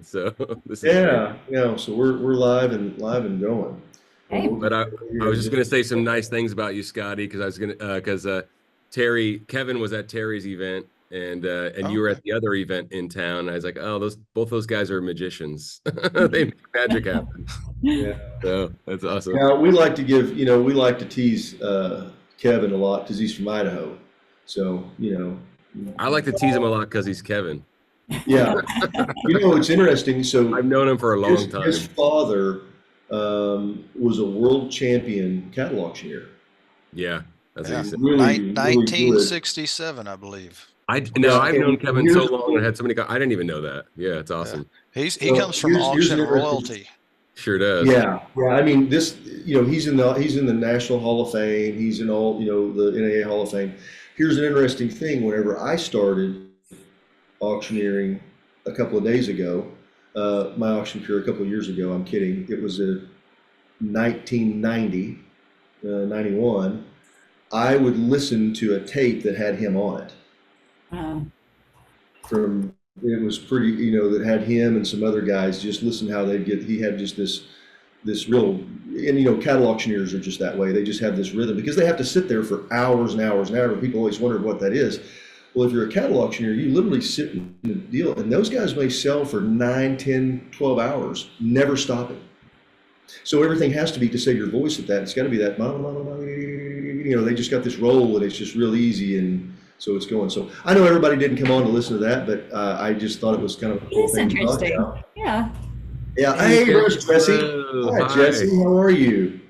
So this is great. Yeah. So we're live and going. Hey. But I was just gonna say some nice things about you, Scotty, because I was gonna because Kevin was at Terry's event and you were at the other event in town. I was like, oh, both those guys are magicians. They make magic happen. Yeah. So that's awesome. Now we like to tease Kevin a lot because he's from Idaho. So I like to tease him a lot because he's Kevin. Yeah. It's interesting. So I've known him for a long time. His father was a world champion cattle auctioneer. Yeah, that's what he said. Really, 1967, I believe. I've known Kevin so long and had so many guys. I didn't even know that. Yeah, it's awesome. He comes from auction royalty. Sure does. Yeah. I mean, he's in the National Hall of Fame. He's in all, the NAA Hall of Fame. Here's an interesting thing. Whenever I started auctioneering a couple of days ago, my auction career a couple of years ago, I'm kidding. It was a 1990, 91. I would listen to a tape that had him on it. It was pretty, that had him and some other guys. Just listen how he had just this real, and cattle auctioneers are just that way. They just have this rhythm because they have to sit there for hours and hours and hours. And people always wondered what that is. Well, if you're a cattle auctioneer, you literally sit in the deal, and those guys may sell for 9, 10, 12 hours, never stopping. So everything has to be, to save your voice at that, it's got to be that, they just got this roll, and it's just real easy, and so it's going. So I know everybody didn't come on to listen to that, but I just thought it was kind of a cool thing to talk about. Yeah. Yeah. Hey, there's Jessie. Hi, Jessie. How are you?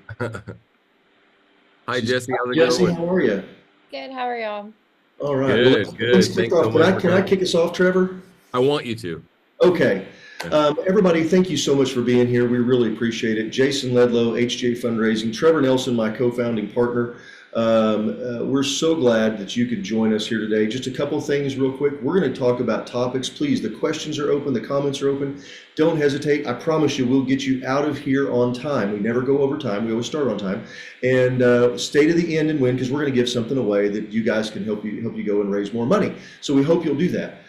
Hi, Jessie. How's it Jessie, going? how are you? Good. How are y'all? All right. Good. Let's kick off. Can I kick us off, Trevor? I want you to. Okay. Everybody, thank you so much for being here. We really appreciate it. Jason Ledlow, HJ Fundraising, Trevor Nelson, my co-founding partner. We're so glad that you could join us here today. Just a couple things real quick. We're going to talk about topics. Please, the questions are open. The comments are open. Don't hesitate. I promise you we'll get you out of here on time. We never go over time. We always start on time. And stay to the end and win, because we're going to give something away that you guys can help you go and raise more money. So we hope you'll do that.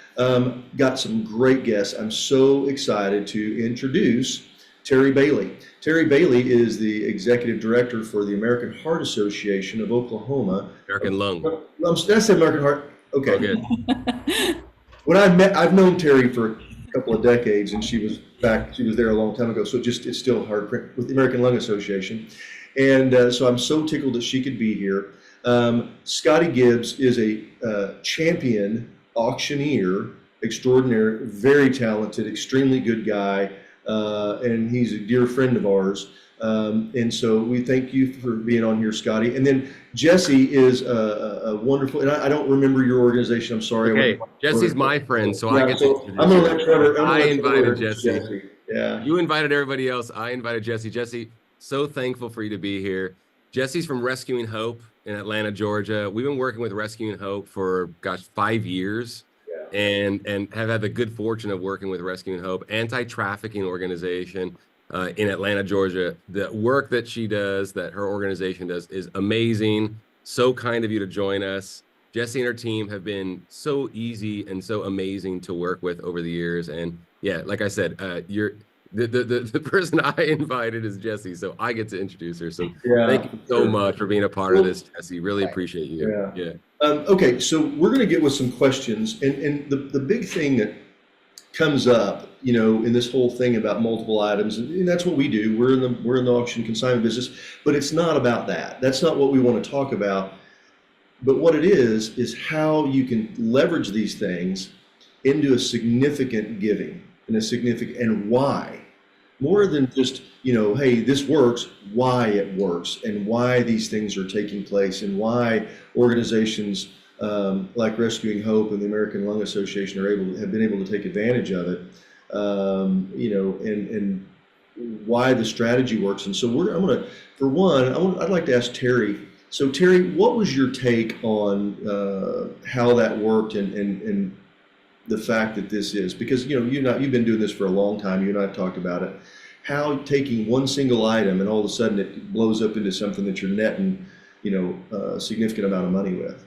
Got some great guests. I'm so excited to introduce Terri Bailey. Terri Bailey is the executive director for the American Heart Association of Oklahoma. American Lung. Did I say American Heart? Okay. Okay. When I've known Terri for a couple of decades, and she was there a long time ago. So it's still hard print with the American Lung Association. And so I'm so tickled that she could be here. Scotty Gibbs is a champion auctioneer extraordinaire, very talented, extremely good guy. And he's a dear friend of ours. And so we thank you for being on here, Scotty. And then Jessie is a wonderful, and I don't remember your organization. I'm sorry. Okay, Jessie's my friend, so I get to I'm going to let Trevor. I invited Jessie. Yeah. You invited everybody else. I invited Jessie. Jessie, so thankful for you to be here. Jessie's from Rescuing Hope in Atlanta, Georgia. We've been working with Rescuing Hope for, 5 years. And have had the good fortune of working with Rescuing Hope, anti-trafficking organization in Atlanta, Georgia. The work that she does, that her organization does, is amazing. So kind of you to join us. Jessie and her team have been so easy and so amazing to work with over the years. And yeah, like I said, the person I invited is Jessie, so I get to introduce her. So thank you so much for being a part of this, Jessie. Really appreciate you. Yeah. Okay, so we're going to get with some questions, and the big thing that comes up, in this whole thing about multiple items, and that's what we do. We're in the auction consignment business, but it's not about that. That's not what we want to talk about. But what it is how you can leverage these things into a significant giving and why. More than just, hey, this works, why it works, and why these things are taking place, and why organizations like Rescuing Hope and the American Lung Association have been able to take advantage of it, and why the strategy works. And so I'd like to ask Terri. So Terri, what was your take on how that worked and the fact that this is, because you've been doing this for a long time. You and I have talked about it. How taking one single item and all of a sudden it blows up into something that you're netting, a significant amount of money with.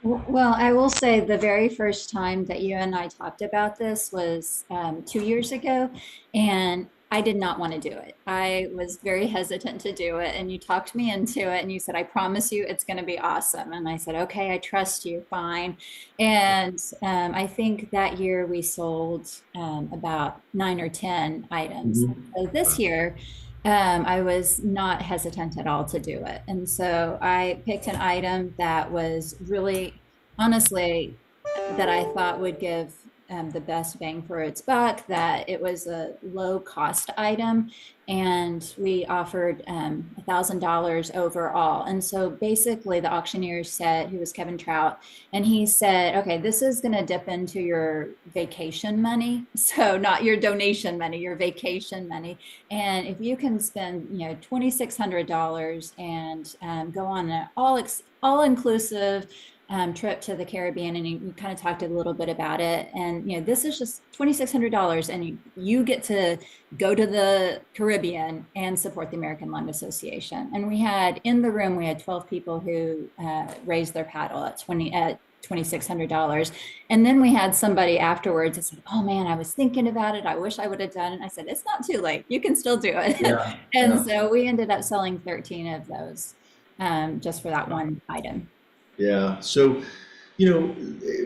Well, I will say the very first time that you and I talked about this was 2 years ago, and I did not want to do it. I was very hesitant to do it, and you talked me into it, and you said, "I promise you, it's going to be awesome." And I said, "Okay, I trust you, fine." And I think that year we sold about 9 or 10 items. Mhm. So this year, I was not hesitant at all to do it. And so I picked an item that was really, honestly, that I thought would give the best bang for its buck, that it was a low cost item. And we offered $1,000 overall. And so basically, the auctioneer said, who was Kevin Trout, and he said, "Okay, this is going to dip into your vacation money. So, not your donation money, your vacation money. And if you can spend, $2,600 and go on an all inclusive trip to the Caribbean," and you kind of talked a little bit about it. And this is just $2,600, and you get to go to the Caribbean and support the American Lung Association. And we had 12 people who raised their paddle at $2,600. And then we had somebody afterwards that said, "Oh man, I was thinking about it. I wish I would have done it." I said, "It's not too late. You can still do it." Yeah, And yeah. so we ended up selling 13 of those just for that one item. Yeah. So,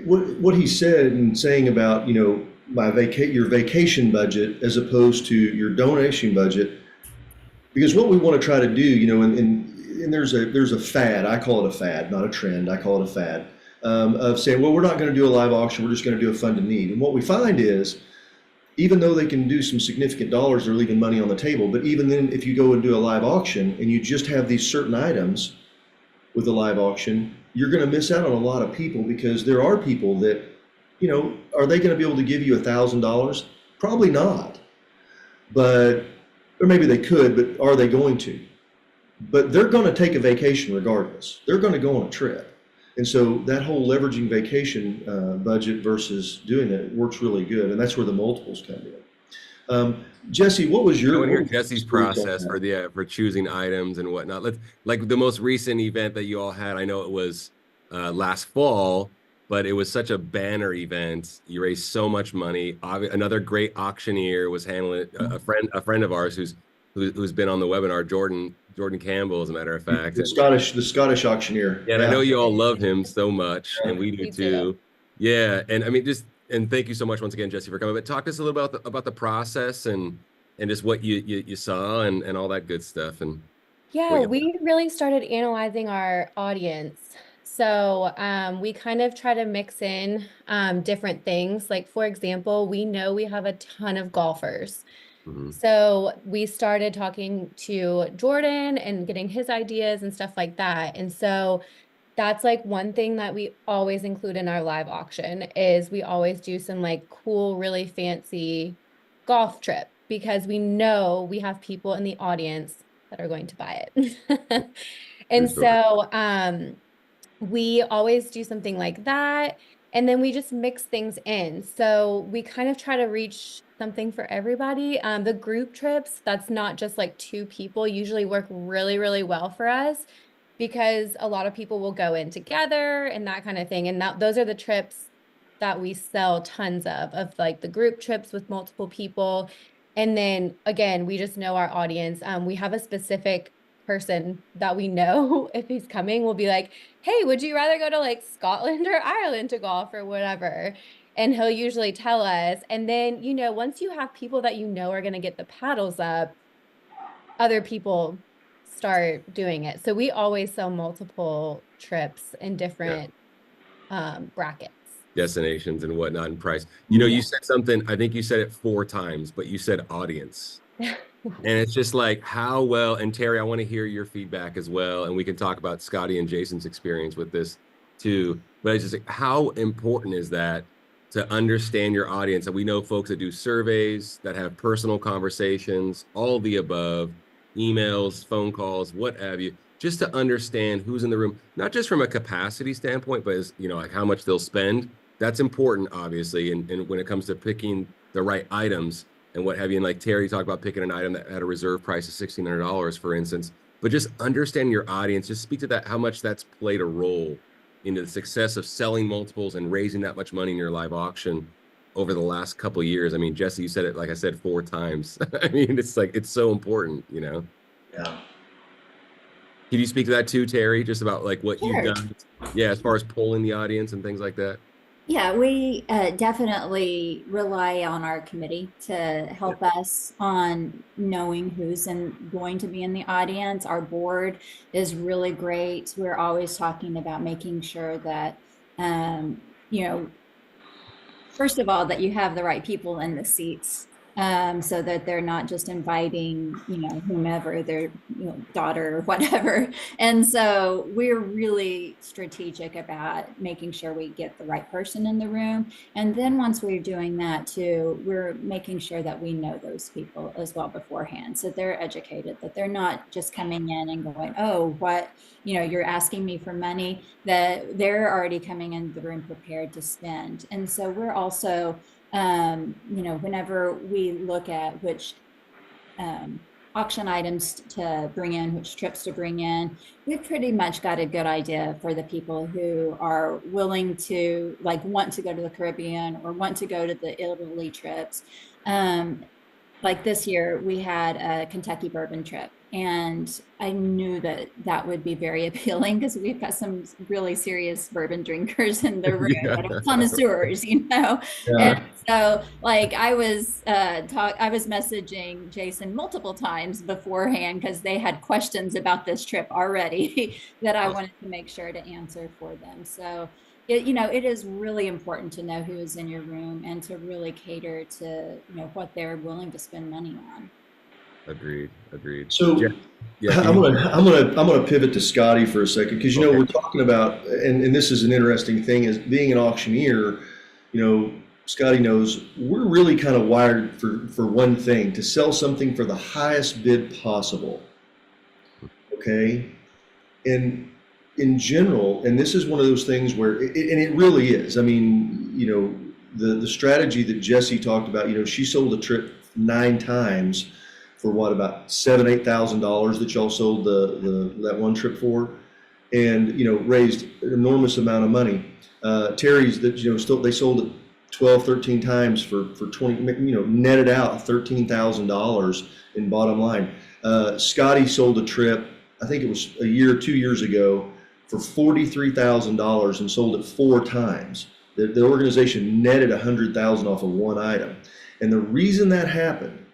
what he said and saying about, your vacation budget as opposed to your donation budget, because what we want to try to do, and there's a fad. I call it a fad, not a trend. I call it a fad, of saying, well, we're not going to do a live auction. We're just going to do a fund to need. And what we find is, even though they can do some significant dollars, they're leaving money on the table. But even then, if you go and do a live auction and you just have these certain items with a live auction, you're going to miss out on a lot of people, because there are people that, are they going to be able to give you $1,000? Probably not. But, or maybe they could, but are they going to? But they're going to take a vacation regardless. They're going to go on a trip. And so that whole leveraging vacation budget versus doing it works really good. And that's where the multiples come in. Jesse, what was your? I want to hear Jesse's process for choosing items and whatnot. Like the most recent event that you all had. I know it was last fall, but it was such a banner event. You raised so much money. Another great auctioneer was handling it. A friend of ours who's been on the webinar, Jordan Campbell, as a matter of fact. The Scottish auctioneer. Yeah, and I know you all love him so much, and we do Me too. too. Yeah, and I mean, and thank you so much once again, Jesse, for coming. But talk to us a little about the process and just what you saw and all that good stuff. And Yeah, we really started analyzing our audience. So we kind of try to mix in different things. Like, for example, we know we have a ton of golfers. So we started talking to Jordan and getting his ideas and stuff like that. And so that's like one thing that we always include in our live auction is we always do some like cool, really fancy golf trip, because we know we have people in the audience that are going to buy it. And so we always do something like that. And then we just mix things in. So we kind of try to reach something for everybody. The group trips, that's not just like 2 people, usually work really, really well for us, because a lot of people will go in together and that kind of thing. And those are the trips that we sell tons of like the group trips with multiple people. And then again, we just know our audience. We have a specific person that we know if he's coming, we'll be like, "Hey, would you rather go to like Scotland or Ireland to golf or whatever?" And he'll usually tell us. And then, once you have people that are going to get the paddles up, other people start doing it. So we always sell multiple trips in different brackets. Destinations and whatnot and price. You said something, I think you said it 4 times, but you said audience. And it's just like how well, and Terri, I want to hear your feedback as well. And we can talk about Scotty and Jason's experience with this too. But it's just like, how important is that to understand your audience? And we know folks that do surveys, that have personal conversations, all the above, emails, phone calls, what have you, just to understand who's in the room, not just from a capacity standpoint, but as like how much they'll spend. That's important, obviously. And when it comes to picking the right items and what have you, and like Terri talked about picking an item that had a reserve price of $1,600, for instance, but just understanding your audience, just speak to that, how much that's played a role the success of selling multiples and raising that much money in your live auction over the last couple of years. I mean, Jesse, you said it, like I said, 4 times. I mean, it's like, it's so important, you know? Yeah. Can you speak to that too, Terri, just about like what Sure. you've done? Yeah, as far as polling the audience and things like that. Yeah, we definitely rely on our committee to help us on knowing who's going to be in the audience. Our board is really great. We're always talking about making sure that, you know, first of all, that you have the right people in the seats, so that they're not just inviting, you know, whomever, their, you know, daughter or whatever. And so we're really strategic about making sure we get the right person in the room. And then once we're doing that too, we're making sure that we know those people as well beforehand, so they're educated, that they're not just coming in and going, oh, what, you know, you're asking me for money, that they're already coming in the room prepared to spend. And so we're also, you know, whenever we look at which auction items to bring in, which trips to bring in, we've pretty much got a good idea for the people who are willing to, like, want to go to the Caribbean or want to go to the Italy trips. Like this year, we had a Kentucky bourbon trip, and I knew that that would be very appealing because we've got some really serious bourbon drinkers in the room that are connoisseurs, you know. Yeah. And so, like, I was messaging Jason multiple times beforehand because they had questions about this trip already that I wanted to make sure to answer for them. So, you know, it is really important to know who is in your room and to really cater to, you know, what they're willing to spend money on. Agreed. So yeah, I'm gonna pivot to Scotty for a second, because, you know, we're talking about, and this is an interesting thing, is being an auctioneer. You know, Scotty knows we're really kind of wired for one thing: to sell something for the highest bid possible. Okay, and in general, and this is one of those things where, and it really is. I mean, you know, the strategy that Jessie talked about. You know, she sold a trip 9 times for what, about $7,000-8,000 that y'all sold that one trip for, and, you know, raised an enormous amount of money. Terri's, that, you know, still they sold it 12-13 times for 20, you know, netted out $13,000 in bottom line. Scotty sold a trip, I think it was a year or 2 years ago, for $43,000 and sold it 4 times. The organization netted $100,000 off of one item. And the reason that happened,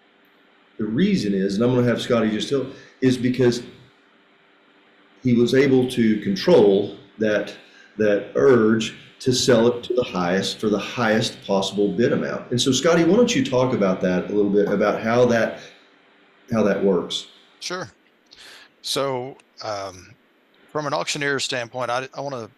the reason is, and I'm going to have Scotty just tell, is because he was able to control that urge to sell it to the highest, for the highest possible bid amount. And so, Scotty, why don't you talk about that a little bit, about how that works? Sure. So, from an auctioneer standpoint, I want to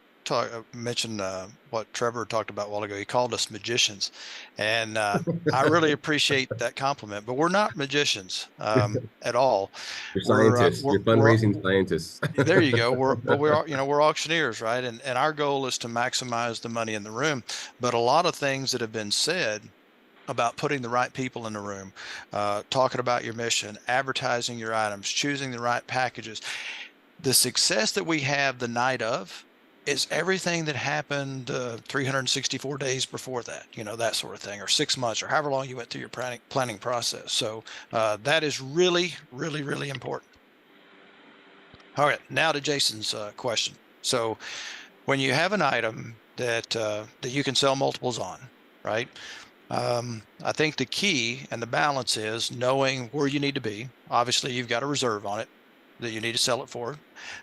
mention what Trevor talked about a while ago. He called us magicians, and I really appreciate that compliment. But we're not magicians at all. You're scientists. You're fundraising scientists. There you go. We're auctioneers, right? And our goal is to maximize the money in the room. But a lot of things that have been said about putting the right people in the room, talking about your mission, advertising your items, choosing the right packages. The success that we have the night of is everything that happened 364 days before that, you know, that sort of thing, or 6 months, or however long you went through your planning process. So that is really, really, really important. All right, now to Jason's question. So when you have an item that you can sell multiples on, right? I think the key and the balance is knowing where you need to be. Obviously, you've got a reserve on it that you need to sell it for,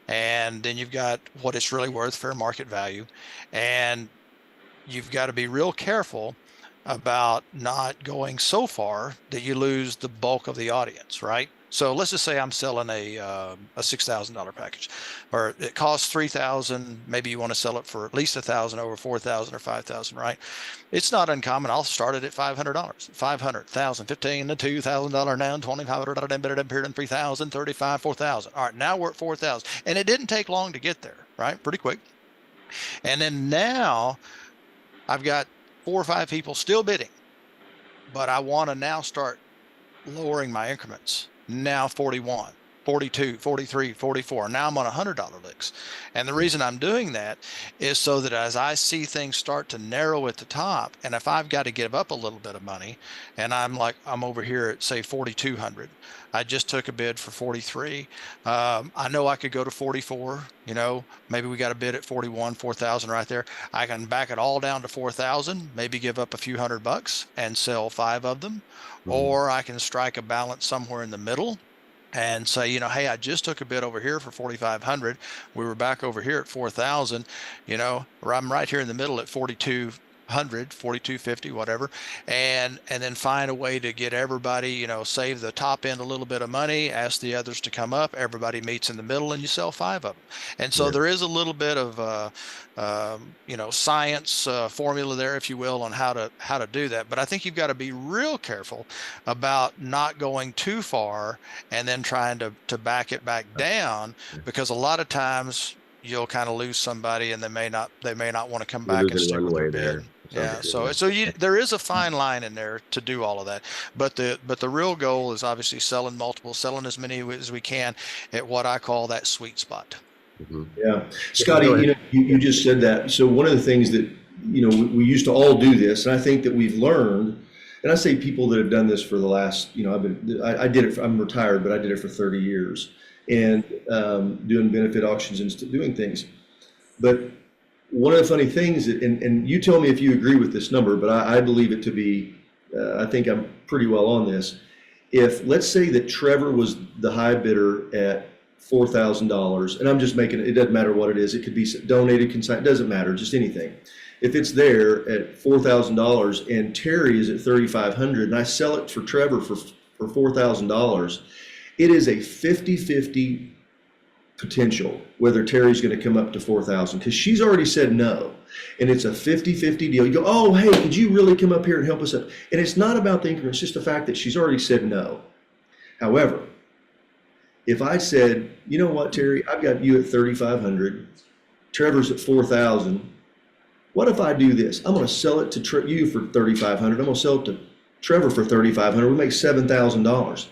and then you've got what it's really worth, fair market value, and you've got to be real careful about not going so far that you lose the bulk of the audience, right? So let's just say I'm selling a $6,000 package, or it costs $3,000. Maybe you want to sell it for at least $1,000 over $4,000 or $5,000, right? It's not uncommon. I'll start it at $500, $500, $1,000, $15, to $2,000 down, $2,500 then better than $3,000, $35, $4,000. All right, now we're at $4,000, and it didn't take long to get there, right? Pretty quick. And then now I've got 4 or 5 people still bidding, but I want to now start lowering my increments. Now 41. 42, 43, 44. Now I'm on $100 licks. And the reason I'm doing that is so that as I see things start to narrow at the top, and if I've got to give up a little bit of money, and I'm over here at say 4,200, I just took a bid for 43. I know I could go to 44, maybe we got a bid at 41, 4,000 right there. I can back it all down to 4,000, maybe give up a few $100 and sell 5 of them. Or I can strike a balance somewhere in the middle and say, hey, I just took a bid over here for 4,500. We were back over here at 4,000, or I'm right here in the middle at 4,200, 4,250, whatever. And then find a way to get everybody, save the top end a little bit of money, ask the others to come up, everybody meets in the middle, and you sell 5 of them. And so there is a little bit of, science formula there, if you will, on how to do that. But I think you've got to be real careful about not going too far and then trying to back it back down, because a lot of times you'll kind of lose somebody and they may not want to come back and stick with their bid. Yeah. So there is a fine line in there to do all of that, but the real goal is obviously selling as many as we can at what I call that sweet spot. Yeah. Scotty, you just said that. So one of the things that, we used to all do this, and I think that we've learned, and I say people that have done this for the last, I did it, I'm retired, but I did it for 30 years and doing benefit auctions and doing things. But one of the funny things, and you tell me if you agree with this number, but I believe it to be, I think I'm pretty well on this. If let's say that Trevor was the high bidder at $4,000, and I'm just making it doesn't matter what it is. It could be donated, consignment, doesn't matter, just anything. If it's there at $4,000 and Terri is at $3,500 and I sell it for Trevor for $4,000, it is a 50-50 potential whether Terri's going to come up to 4,000, because she's already said no. And it's a 50-50 deal. You go, oh, hey, could you really come up here and help us up? And it's not about the increment, it's just the fact that she's already said no. However, if I said, you know what, Terri, I've got you at 3,500, Trevor's at 4,000. What if I do this? I'm going to sell it to you for 3,500. I'm going to sell it to Trevor for 3,500. We make $7,000.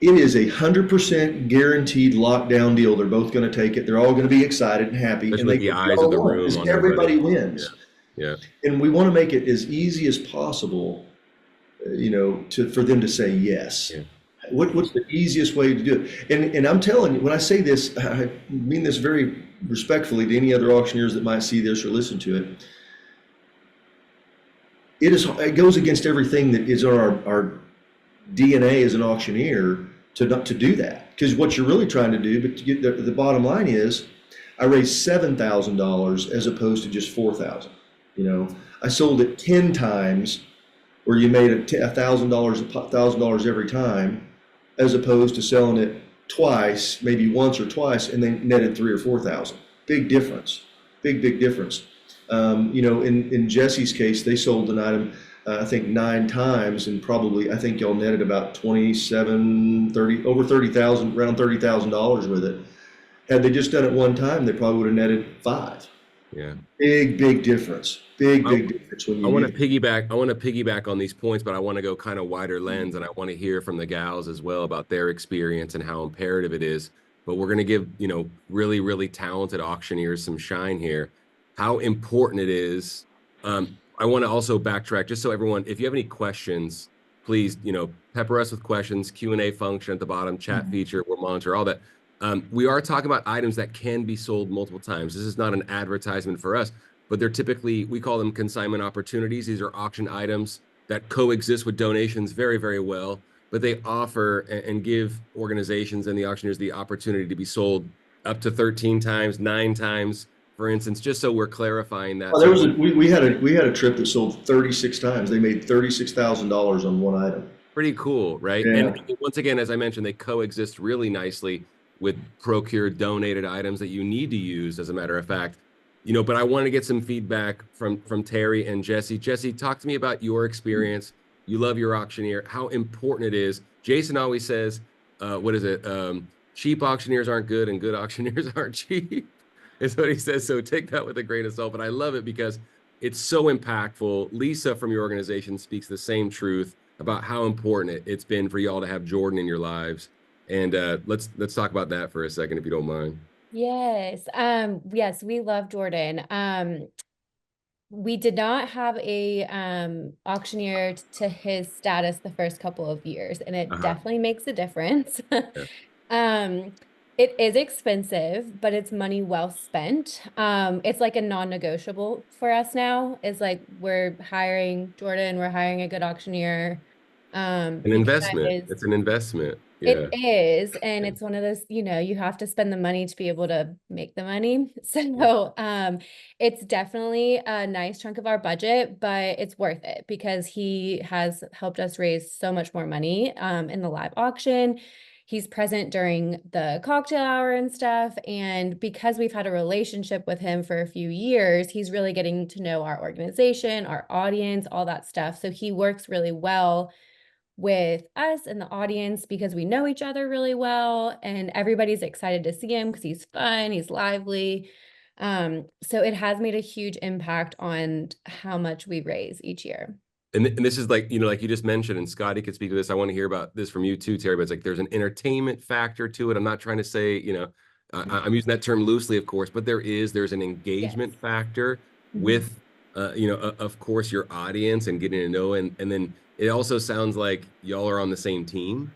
It is 100% guaranteed lockdown deal. They're both going to take it. They're all going to be excited and happy. Especially and they the eyes of the room. On everybody wins. Yeah. And we want to make it as easy as possible, for them to say yes. Yeah. What's the easiest way to do it? And I'm telling you, when I say this, I mean this very respectfully to any other auctioneers that might see this or listen to it. It goes against everything that is our DNA as an auctioneer to do that. Because what you're really trying to do, but to get the bottom line is, I raised $7,000 as opposed to just $4,000. I sold it 10 times, where you made $1,000 every time, as opposed to selling it twice, maybe once or twice, and then netted 3,000 or 4,000. Big difference. Big difference. In Jessie's case, they sold an item, I think 9 times, and probably, I think y'all netted about over $30,000, around $30,000 with it. Had they just done it one time, they probably would have netted 5. Yeah. Big difference. Big difference when you. I want to piggyback on these points, but I want to go kind of wider lens, and I want to hear from the gals as well about their experience and how imperative it is. But we're going to give, really, really talented auctioneers some shine here. How important it is. I want to also backtrack just so everyone, if you have any questions, please, pepper us with questions, Q&A function at the bottom, chat feature, we'll monitor all that. We are talking about items that can be sold multiple times. This is not an advertisement for us, but they're typically, we call them consignment opportunities. These are auction items that coexist with donations very, very well, but they offer and give organizations and the auctioneers the opportunity to be sold up to 13 times, 9 times, for instance, just so we're clarifying that. Well, we had a trip that sold 36 times. They made $36,000 on one item. Pretty cool, right? Yeah. And once again, as I mentioned, they coexist really nicely with procured donated items that you need to use, as a matter of fact. But I want to get some feedback from Terri and Jessie. Jessie, talk to me about your experience. You love your auctioneer, how important it is. Jason always says, cheap auctioneers aren't good and good auctioneers aren't cheap, is what he says. So take that with a grain of salt. But I love it because it's so impactful. Lisa from your organization speaks the same truth about how important it's been for y'all to have Jordan in your lives. And let's talk about that for a second, if you don't mind. Yes. Yes, we love Jordan. We did not have a auctioneer to his status the first couple of years, and it definitely makes a difference. It is expensive, but it's money well spent. It's like a non-negotiable for us now. It's like we're hiring Jordan, we're hiring a good auctioneer. An investment. It's an investment. Yeah. It is, and it's one of those, you have to spend the money to be able to make the money. So, it's definitely a nice chunk of our budget, but it's worth it because he has helped us raise so much more money, in the live auction. He's present during the cocktail hour and stuff. And because we've had a relationship with him for a few years, he's really getting to know our organization, our audience, all that stuff. So he works really well with us and the audience because we know each other really well, and everybody's excited to see him because he's fun, he's lively. So it has made a huge impact on how much we raise each year. And this is like, like you just mentioned, and Scotty could speak to this. I want to hear about this from you too, Terri, but it's like there's an entertainment factor to it. I'm not trying to say, I'm using that term loosely, of course, but there's an engagement factor with, of course, your audience and getting to know, and then it also sounds like y'all are on the same team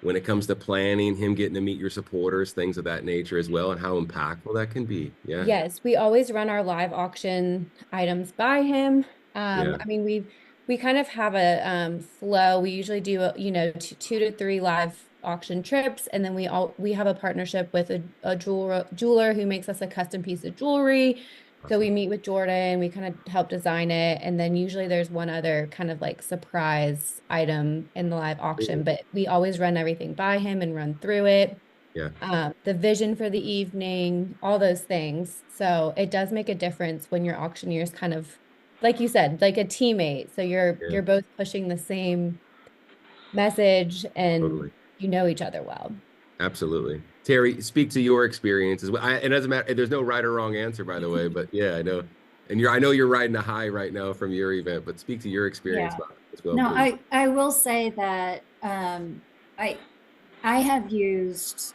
when it comes to planning, him getting to meet your supporters, things of that nature as well, and how impactful that can be. Yeah. Yes, we always run our live auction items by him. I mean, we kind of have a flow. We usually do, 2 to 3 live auction trips, and then we have a partnership with a jeweler who makes us a custom piece of jewelry. So we meet with Jordan, we kind of help design it, and then usually there's one other kind of like surprise item in the live auction, but we always run everything by him and run through it. Yeah. The vision for the evening, all those things. So it does make a difference when your auctioneer's kind of, like you said, like a teammate. So you're both pushing the same message and you know each other well. Absolutely. Terri, speak to your experiences. It doesn't matter. There's no right or wrong answer, by the way, but yeah, I know. And I know you're riding a high right now from your event, but speak to your experience as well. No, I will say that I have used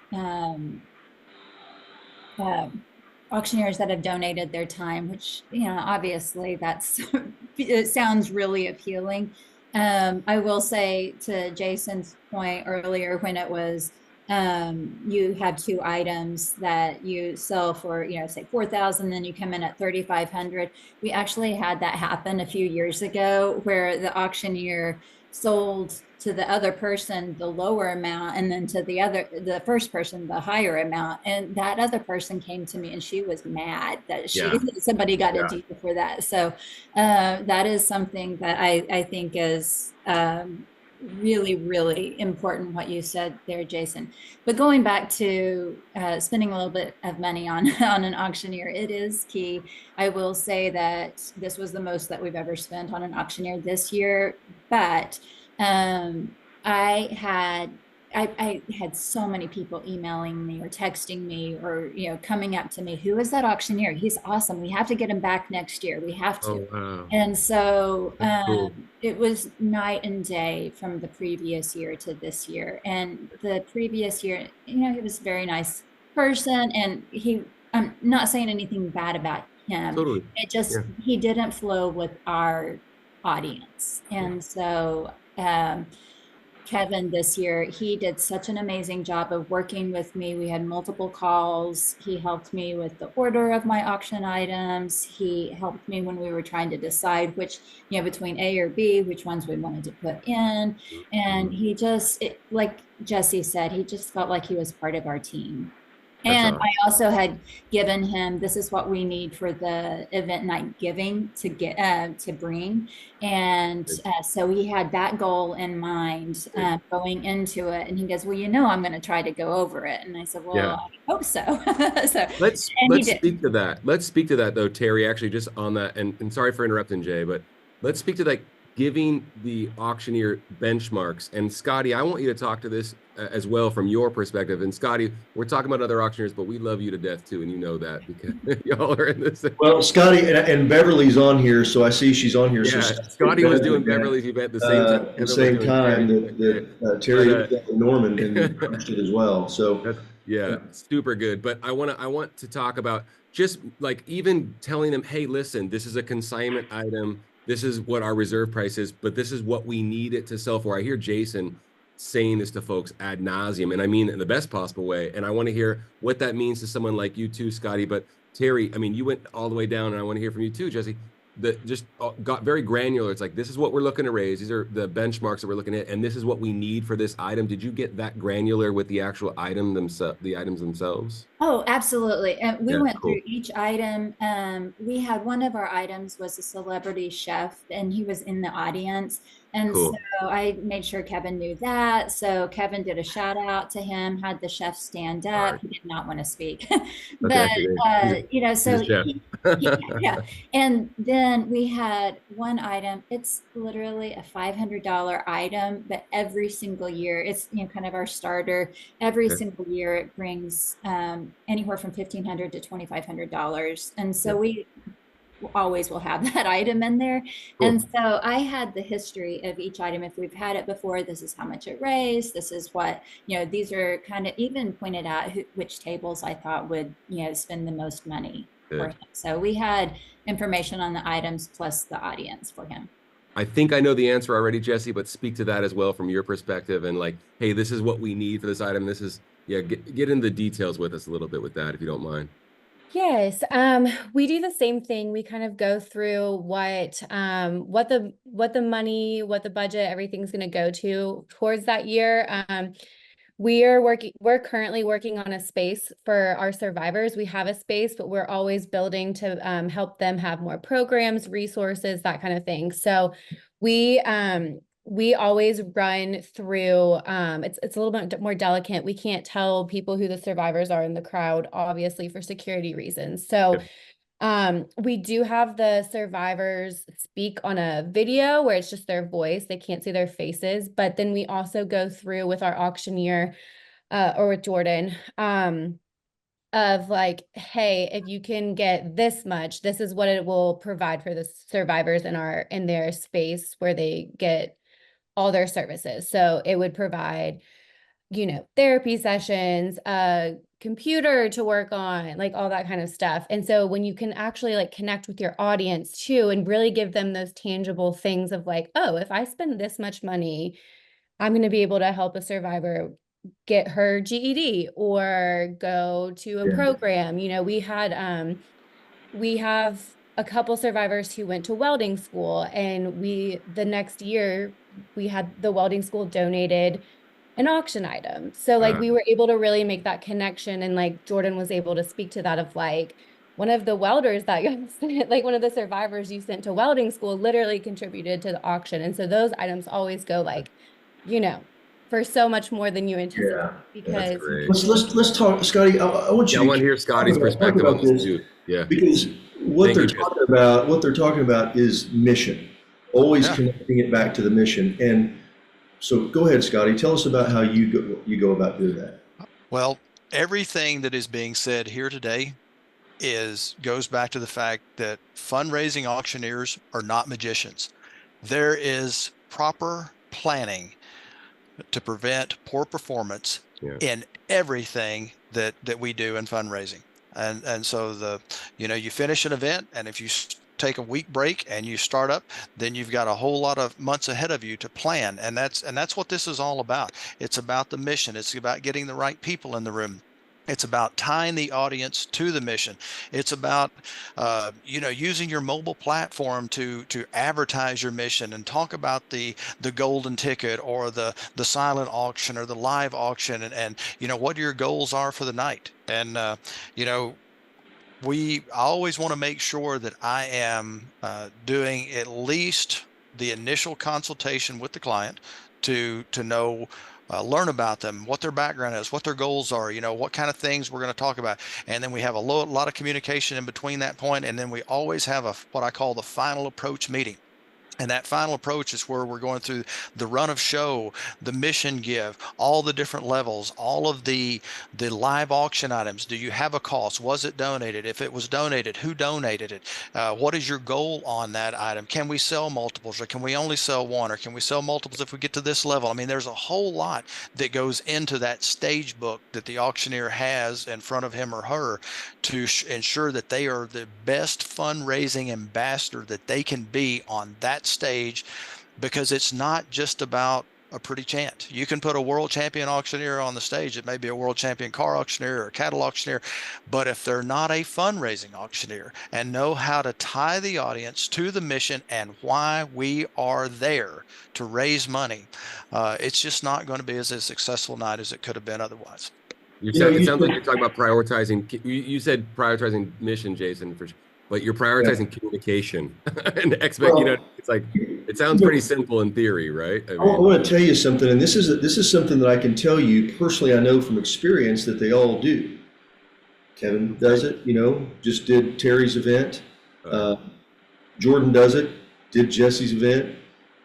auctioneers that have donated their time, which, obviously it sounds really appealing. I will say, to Jason's point earlier, when it was you have 2 items that you sell for, say 4,000, then you come in at 3,500. We actually had that happen a few years ago where the auctioneer sold to the other person the lower amount, and then to the first person the higher amount. And that other person came to me and she was mad that somebody got a deal for that. So that is something that I think is really, really important, what you said there, Jason. But going back to spending a little bit of money on an auctioneer, it is key. I will say that this was the most that we've ever spent on an auctioneer this year, but I had so many people emailing me or texting me or, coming up to me, who is that auctioneer? He's awesome. We have to get him back next year. We have to. Oh, wow. And so Cool. it was night and day from the previous year to this year. And the previous year, he was a very nice person, and I'm not saying anything bad about him. Totally. It just, he didn't flow with our audience. And so, Kevin this year, he did such an amazing job of working with me. We had multiple calls. He helped me with the order of my auction items. He helped me when we were trying to decide which, between A or B, which ones we wanted to put in. And he just, like Jessie said, he just felt like he was part of our team. And I also had given him, this is what we need for the event night giving to bring. And so he had that goal in mind going into it. And he goes, well, I'm going to try to go over it. And I said, well, I hope so. So let's speak to that. Let's speak to that though, Terri, actually, just on that. And sorry for interrupting, Jay, but let's speak to that. giving the auctioneer benchmarks. And Scotty, I want you to talk to this as well from your perspective. And Scotty, we're talking about other auctioneers, but we love you to death too, and you know that because y'all are in this. Well, Scotty and Beverly's on here, so I see she's on here. Yeah, so Scotty was doing Beverly's event at the same time. The same time that Terri and Norman did as well. So yeah, super good. But I want to talk about just like even telling them, hey, listen, this is a consignment item. This is what our reserve price is, but this is what we need it to sell for. I hear Jason saying this to folks ad nauseum, and I mean in the best possible way. And I want to hear what that means to someone like you too, Scotty. But Terri, I mean, you went all the way down, and I want to hear from you too, Jessie. That just got very granular. It's like, this is what we're looking to raise. These are the benchmarks that we're looking at, and this is what we need for this item. Did you get that granular with the actual item the items themselves? Oh, absolutely. And we went cool. through each item. We had one of our items was a celebrity chef, and he was in the audience. And Cool. so I made sure Kevin knew that. So Kevin did a shout out to him, had the chef stand up. He did not want to speak, but you know, so yeah. And then we had one item. It's literally a $500 item, but every single year, it's, you know, kind of our starter. Every single year, it brings anywhere from $1,500 to $2,500, and so we always will have that item in there. Cool. And so I had the history of each item. If we've had it before, this is how much it raised. This is what, you know, these are kind of even pointed out which tables I thought would, you know, spend the most money for him. So we had information on the items plus the audience for him. I think I know the answer already, Jessie, but speak to that as well from your perspective and like, hey, this is what we need for this item. This is, yeah, get into the details with us a little bit with that, if you don't mind. Yes, we do the same thing. We kind of go through what the money, what the budget, everything's going to go towards that year. We're currently working on a space for our survivors. We have a space, but we're always building to help them have more programs, resources, that kind of thing. So we always run through, it's a little bit more delicate. We can't tell people who the survivors are in the crowd, obviously for security reasons. So we do have the survivors speak on a video where it's just their voice. They can't see their faces, but then we also go through with our auctioneer or with Jordan of like, hey, if you can get this much, this is what it will provide for the survivors in their space where they get all their services. So it would provide, you know, therapy sessions, a computer to work on, like all that kind of stuff. And so when you can actually like connect with your audience too, and really give them those tangible things of like, oh, if I spend this much money, I'm going to be able to help a survivor get her GED or go to a program. You know, we have a couple survivors who went to welding school, and the next year we had the welding school donated an auction item. So like we were able to really make that connection, and like Jordan was able to speak to that of like one of the welders that like one of the survivors you sent to welding school literally contributed to the auction. And so those items always go like, you know, for so much more than you anticipate. Because let's talk, Scotty. I want you. I want to hear Scotty's perspective on this too. Yeah, because what they're talking about is mission. Always connecting it back to the mission. And so go ahead, Scotty, tell us about how you go about doing that. Well, everything that is being said here today goes back to the fact that fundraising auctioneers are not magicians. There is proper planning to prevent poor performance in everything that we do in fundraising. And so you finish an event, and if you take a week break and you start up, then you've got a whole lot of months ahead of you to plan. And that's what this is all about. It's about the mission. It's about getting the right people in the room. It's about tying the audience to the mission. It's about, using your mobile platform to advertise your mission and talk about the golden ticket or the silent auction or the live auction and what your goals are for the night. And, I always want to make sure that I am doing at least the initial consultation with the client to know, learn about them, what their background is, what their goals are, what kind of things we're going to talk about. And then we have a lot of communication in between that point. And then we always have what I call the final approach meeting. And that final approach is where we're going through the run of show, the mission give, all the different levels, all of the live auction items. Do you have a cost? Was it donated? If it was donated, who donated it? What is your goal on that item? Can we sell multiples, or can we only sell one, or can we sell multiples if we get to this level? I mean, there's a whole lot that goes into that stage book that the auctioneer has in front of him or her to ensure that they are the best fundraising ambassador that they can be on that stage, because it's not just about a pretty chant. You can put a world champion auctioneer on the stage. It may be a world champion car auctioneer or a cattle auctioneer, but if they're not a fundraising auctioneer and know how to tie the audience to the mission and why we are there to raise money, it's just not going to be as a successful night as it could have been otherwise. It sounds like you're talking about prioritizing. You said prioritizing mission, Jason, but you're prioritizing communication and expect. It's like it sounds pretty simple in theory, right? I want to tell you something, and this is something that I can tell you personally. I know from experience that they all do. Kevin does it. Just did Terry's event. Jordan does it. Did Jessie's event.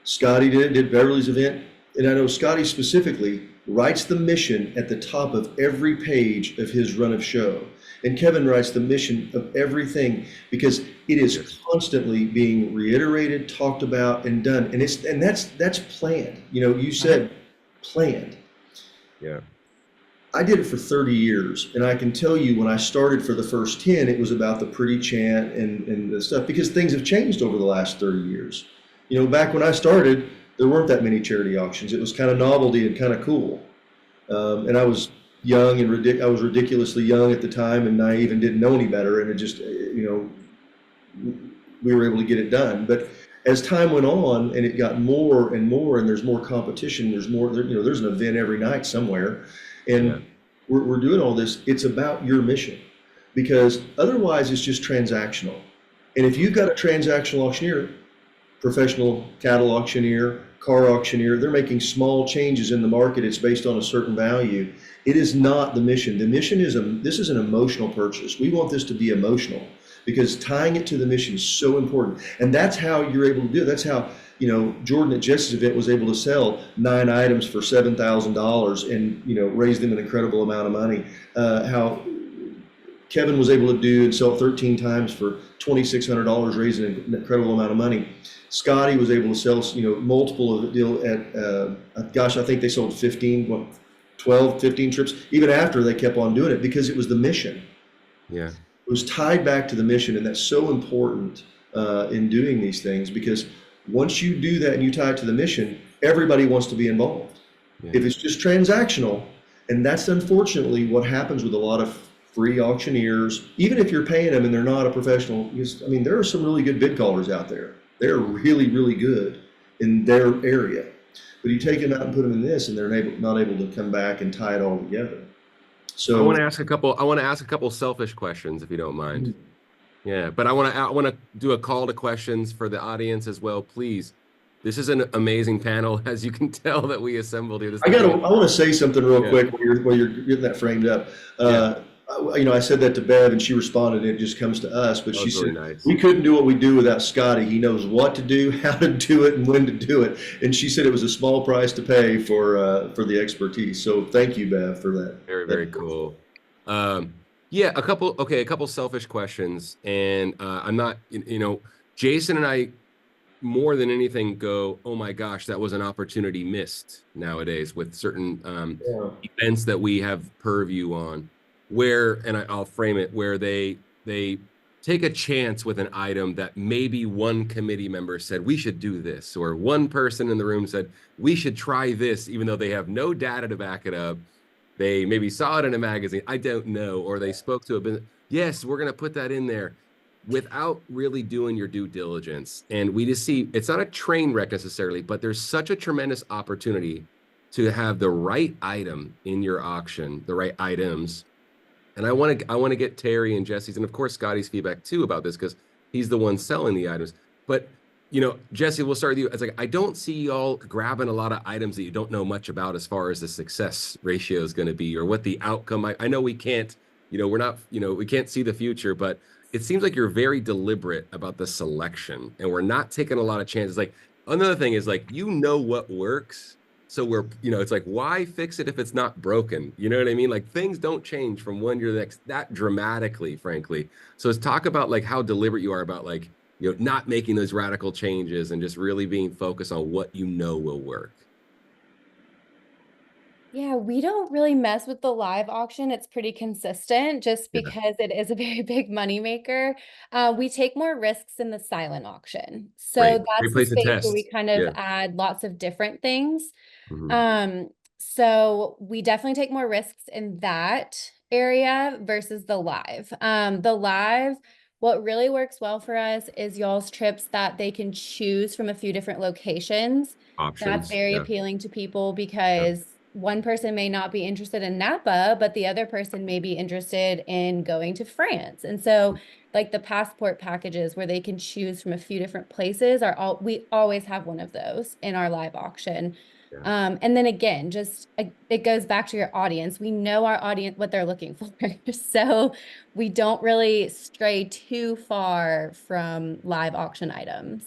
Scotty did Beverly's event, and I know Scotty specifically writes the mission at the top of every page of his run of show. And Kevin writes the mission of everything, because it is constantly being reiterated, talked about, and done. And that's planned. You said planned. Yeah. I did it for 30 years. And I can tell you, when I started for the first 10, it was about the pretty chant and the stuff, because things have changed over the last 30 years. Back when I started, there weren't that many charity auctions. It was kind of novelty and kind of cool. And I was young and I was ridiculously young at the time and naive and didn't know any better. And it just, we were able to get it done. But as time went on and it got more and more, and there's more competition, there's more, there's an event every night somewhere. And we're doing all this. It's about your mission, because otherwise it's just transactional. And if you've got a transactional auctioneer, professional cattle auctioneer, car auctioneer, they're making small changes in the market. It's based on a certain value. It is not the mission. The mission this is an emotional purchase. We want this to be emotional, because tying it to the mission is so important. And that's how you're able to do it. That's how, Jordan at Jessie's event was able to sell 9 items for $7,000 and, raise them an incredible amount of money. How Kevin was able to do and sell 13 times for $2,600, raising an incredible amount of money. Scotty was able to sell, multiple of the deal at, I think they sold 12, 15 trips, even after they kept on doing it, because it was the mission. Yeah. It was tied back to the mission. And that's so important in doing these things, because once you do that and you tie it to the mission, everybody wants to be involved. Yeah. If it's just transactional, and that's unfortunately what happens with a lot of free auctioneers, even if you're paying them and they're not a professional, there are some really good bid callers out there. They're really, really good in their area. But you take them out and put them in this, and they're not able to come back and tie it all together. So I want to ask a couple selfish questions, if you don't mind. Mm-hmm. Yeah, but I want to do a call to questions for the audience as well, please. This is an amazing panel, as you can tell, that we assembled here. I want to say something real quick while you're getting that framed up. I said that to Bev, and she responded, and it just comes to us. But she said, nice. We couldn't do what we do without Scotty. He knows what to do, how to do it, and when to do it. And she said it was a small price to pay for the expertise. So thank you, Bev, for that. Very, very cool. A couple selfish questions. And I'm not, Jason and I, more than anything, go, oh my gosh, that was an opportunity missed nowadays with certain events that we have purview on. I'll frame it, where they take a chance with an item that maybe one committee member said, we should do this, or one person in the room said, we should try this, even though they have no data to back it up. They maybe saw it in a magazine, I don't know, or they spoke to a business, yes, we're going to put that in there, without really doing your due diligence. And we just see, it's not a train wreck necessarily, but there's such a tremendous opportunity to have the right item in your auction, the right items. And I want to get Terri and Jessie's, and of course Scotty's feedback too about this, because he's the one selling the items. But Jessie, we'll start with you. It's like, I don't see y'all grabbing a lot of items that you don't know much about as far as the success ratio is going to be, or what the outcome. I know we can't, we're not, we can't see the future, but it seems like you're very deliberate about the selection, and we're not taking a lot of chances. Like another thing is like, what works. So it's like, why fix it if it's not broken? You know what I mean? Like things don't change from one year to the next that dramatically, frankly. So let's talk about like how deliberate you are about like, not making those radical changes and just really being focused on what will work. Yeah, we don't really mess with the live auction. It's pretty consistent just Yeah. because it is a very big money maker. We take more risks in the silent auction. So Great that's the place to space where we test. kind of Yeah. add lots of different things. Mhm. So we definitely take more risks in that area versus the live. The live, what really works well for us is y'all's trips that they can choose from a few different locations. That's Options. very Yeah. appealing to people because one person may not be interested in Napa, but the other person may be interested in going to France. And so like the passport packages where they can choose from a few different places we always have one of those in our live auction. Yeah. And then again, just it goes back to your audience. We know our audience, what they're looking for. So we don't really stray too far from live auction items.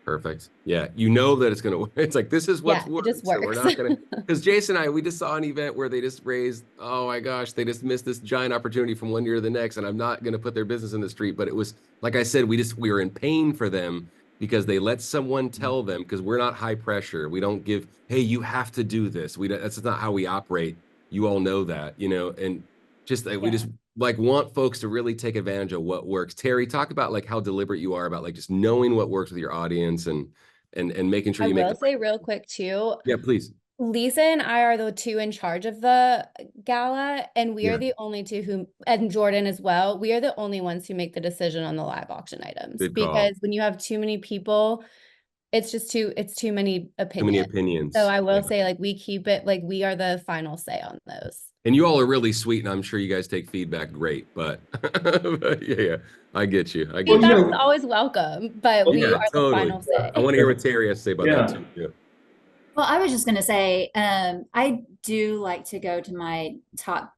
Perfect. Yeah. That it's going to work. It's like, this is what's Yeah, it working. just So we're works. not going to, because Jason and we just saw an event where they just raised, oh my gosh, they just missed this giant opportunity from one year to the next. And I'm not going to put their business in the street, but it was, like I said, we were in pain for them because they let someone tell them, because we're not high pressure. We don't give, hey, you have to do this. That's not how we operate. You all know that, and just like, we just like want folks to really take advantage of what works. Terri, talk about like how deliberate you are about like just knowing what works with your audience and making sure I you make will say real quick too, Yeah, please. Lisa and I are the two in charge of the gala, and we Yeah. are the only two and Jordan as well, we are the only ones who make the decision on the live auction items. Good call. Because when you have too many people, it's too many opinions. Too many opinions. So I will say, like, we keep it, like, we are the final say on those. And you all are really sweet, and I'm sure you guys take feedback great, but, but yeah, I get you. Feedback is always welcome, but we are the final say. I want to hear what Terri has to say about that too. Yeah. Well, I was just going to say, I do like to go to my top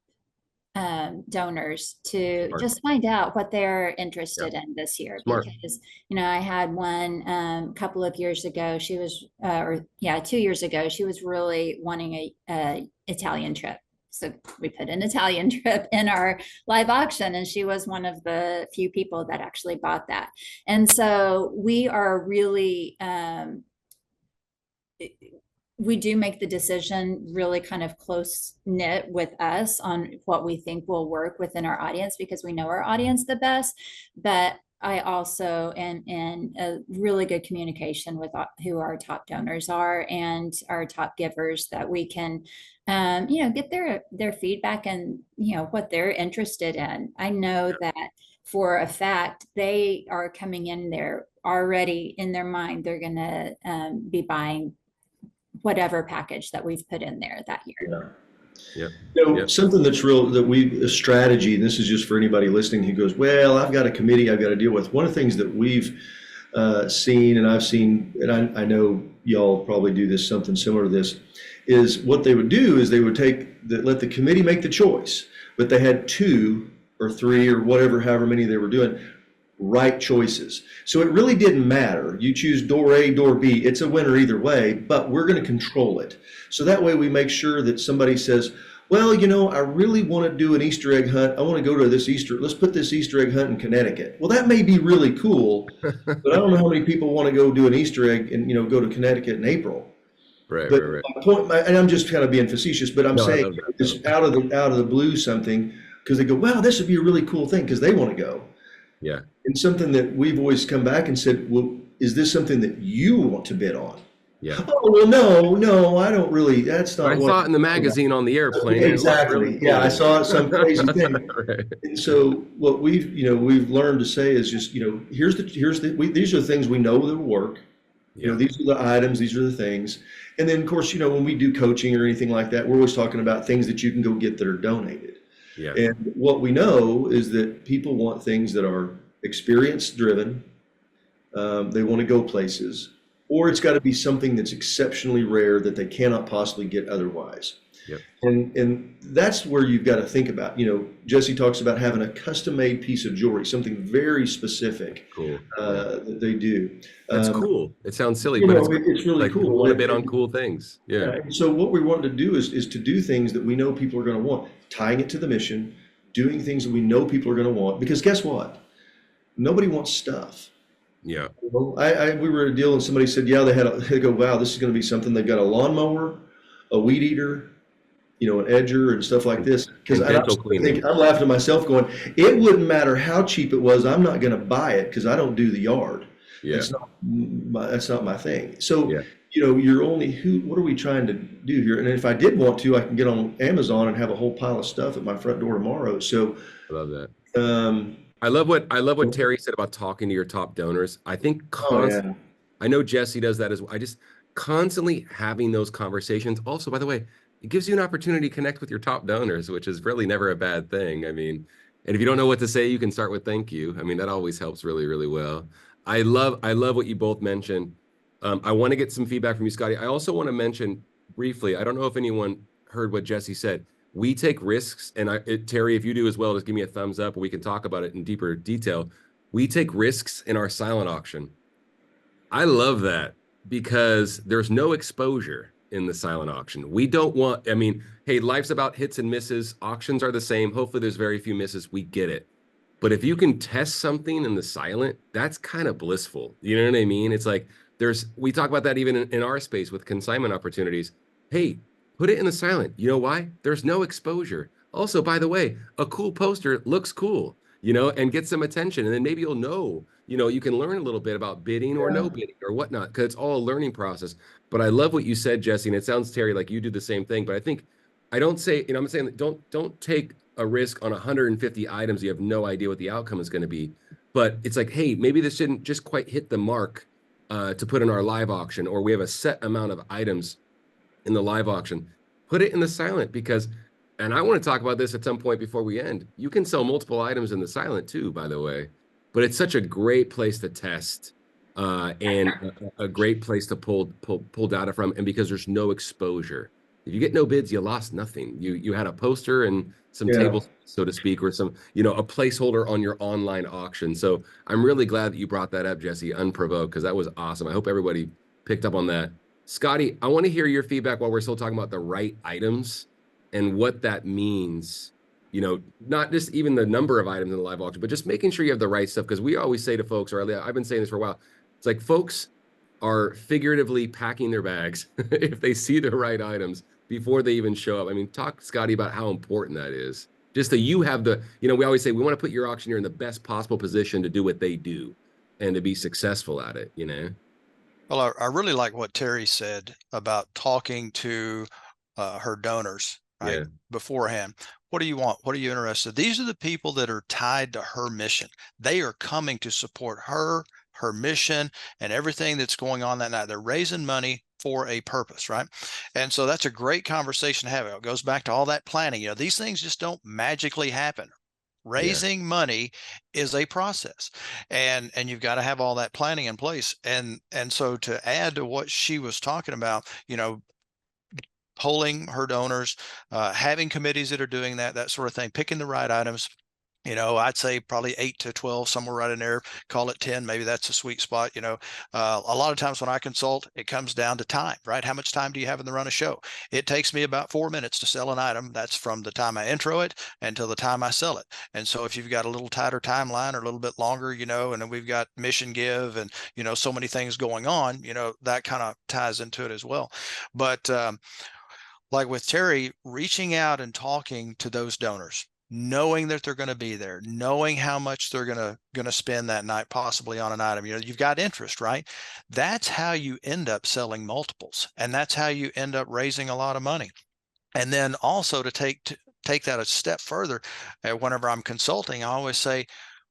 donors to just find out what they're interested in this year. Smart. Because, I had one a couple of years ago. She was, 2 years ago, she was really wanting a Italian trip. So we put an Italian trip in our live auction, and she was one of the few people that actually bought that. And so we are really, we do make the decision really kind of close knit with us on what we think will work within our audience, because we know our audience the best. But I also am in a really good communication with who our top donors are and our top givers, that we can, get their feedback and, what they're interested in. I know that for a fact, they are coming in there already in their mind, they're going to be buying whatever package that we've put in there that year. Something that's a strategy, and this is just for anybody listening who goes, well, I've got a committee I've got to deal with. One of the things that we've seen, and I've seen, and I know y'all probably do this, something similar to this, is what they would do is they would let the committee make the choice, but they had 2 or 3 or whatever, however many they were doing, right choices. So it really didn't matter. You choose door A, door B, it's a winner either way, but we're going to control it. So that way we make sure that somebody says, well, I really want to do an Easter egg hunt. I want to go to this let's put this Easter egg hunt in Connecticut. Well, that may be really cool, but I don't know how many people want to go do an Easter egg and, go to Connecticut in April. Right. My point, and I'm just kind of being facetious, but I'm saying it's out of the blue something, because they go, wow, this would be a really cool thing, because they want to go. Yeah. And something that we've always come back and said, well, is this something that you want to bid on? Yeah. Oh, well, no, I don't really. That's not. I saw it in the magazine on the airplane. Exactly. Really cool. Yeah, I saw some crazy thing. Right. And so what we've learned to say is just, these are the things we know that will work. Yeah. These are the items, these are the things. And then of course, when we do coaching or anything like that, we're always talking about things that you can go get that are donated. Yeah. And what we know is that people want things that are experience driven. They want to go places, or it's got to be something that's exceptionally rare that they cannot possibly get otherwise. Yep. And that's where you've got to think about, Jessie talks about having a custom made piece of jewelry, something very specific. Cool. That they do. That's cool. It sounds silly, but it's really like, cool. People want to bid on cool things. Yeah. And so what we want to do is to do things that we know people are going to want, tying it to the mission, doing things that we know people are going to want, because guess what? Nobody wants stuff. Yeah. We were at a deal and somebody said, yeah, they go, wow, this is going to be something. They've got a lawnmower, a weed eater, an edger and stuff like this. Because I'm laughing to myself going, it wouldn't matter how cheap it was. I'm not going to buy it because I don't do the yard. Yeah. That's not my thing. So, you're only what are we trying to do here? And if I did want to, I can get on Amazon and have a whole pile of stuff at my front door tomorrow. So I love that. I love what Terri said about talking to your top donors. I think I know Jessie does that as well. I just constantly having those conversations. Also, by the way, it gives you an opportunity to connect with your top donors, which is really never a bad thing. I mean, and if you don't know what to say, you can start with thank you. I mean, that always helps really, really well. I love what you both mentioned. I want to get some feedback from you, Scotty. I also want to mention briefly, I don't know if anyone heard what Jessie said. We take risks, and Terri, if you do as well, just give me a thumbs up, and we can talk about it in deeper detail. We take risks in our silent auction. I love that because there's no exposure in the silent auction. We don't want, hey, life's about hits and misses. Auctions are the same. Hopefully there's very few misses. We get it. But if you can test something in the silent, that's kind of blissful. You know what I mean? It's like we talk about that even in our space with consignment opportunities. Hey, put it in the silent. You know why? There's no exposure. Also, by the way, a cool poster looks cool, and get some attention. And then maybe you'll know, you can learn a little bit about bidding or no bidding or whatnot, because it's all a learning process. But I love what you said, Jessie, and it sounds, Terri, like you do the same thing. But I don't say, I'm saying that don't take a risk on 150 items. You have no idea what the outcome is going to be. But it's like, hey, maybe this didn't just quite hit the mark to put in our live auction, or we have a set amount of items in the live auction. Put it in the silent and I want to talk about this at some point before we end. You can sell multiple items in the silent too, by the way. But it's such a great place to test and a great place to pull data from, and because there's no exposure. If you get no bids, you lost nothing. You had a poster and some tables, so to speak, or some, a placeholder on your online auction. So I'm really glad that you brought that up, Jessie, unprovoked, because that was awesome. I hope everybody picked up on that. Scotty, I want to hear your feedback while we're still talking about the right items and what that means. Not just even the number of items in the live auction, but just making sure you have the right stuff. Because we always say to folks, or I've been saying this for a while, it's like folks are figuratively packing their bags if they see the right items before they even show up. Talk, Scotty, about how important that is. Just that you have we always say we want to put your auctioneer in the best possible position to do what they do and to be successful at it, Well, I really like what Terri said about talking to her donors, right? Yeah. Beforehand. What do you want? What are you interested in? These are the people that are tied to her mission. They are coming to support her mission, and everything that's going on that night. They're raising money for a purpose, right? And so that's a great conversation to have. It goes back to all that planning. These things just don't magically happen. Raising money is a process, and you've got to have all that planning in place. And so to add to what she was talking about, polling her donors, having committees that are doing that sort of thing, picking the right items. I'd say probably 8 to 12, somewhere right in there. Call it 10. Maybe that's a sweet spot. A lot of times when I consult, it comes down to time, right? How much time do you have in the run of show? It takes me about 4 minutes to sell an item. That's from the time I intro it until the time I sell it. And so if you've got a little tighter timeline or a little bit longer, and then we've got mission give and, so many things going on, that kind of ties into it as well. But like with Terri, reaching out and talking to those donors, knowing that they're going to be there, knowing how much they're going to spend that night, possibly on an item. You've got interest, right? That's how you end up selling multiples, and that's how you end up raising a lot of money. And then also to take that a step further, whenever I'm consulting, I always say,